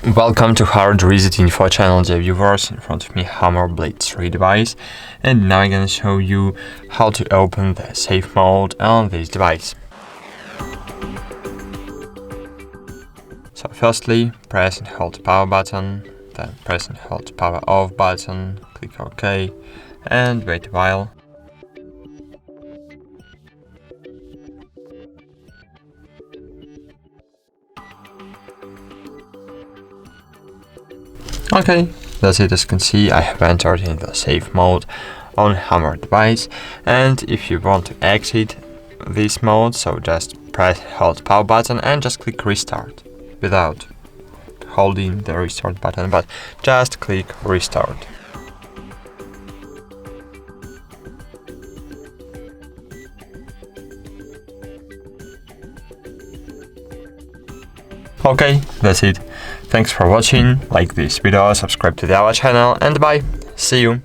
Welcome to HardReset.Info channel, dear viewers. In front of me Hammer Blade 3 device, and now I'm gonna show you how to open the safe mode on this device. So firstly, press and hold the power button, then press and hold the power off button, click OK, and wait a while. Okay, that's it. As you can see, I have entered in the safe mode on Hammer device, and if you want to exit this mode, so just press hold power button and just click restart without holding the restart button, but just click restart. Okay, that's it. Thanks for watching. Like this video, subscribe to our channel, and bye. See you.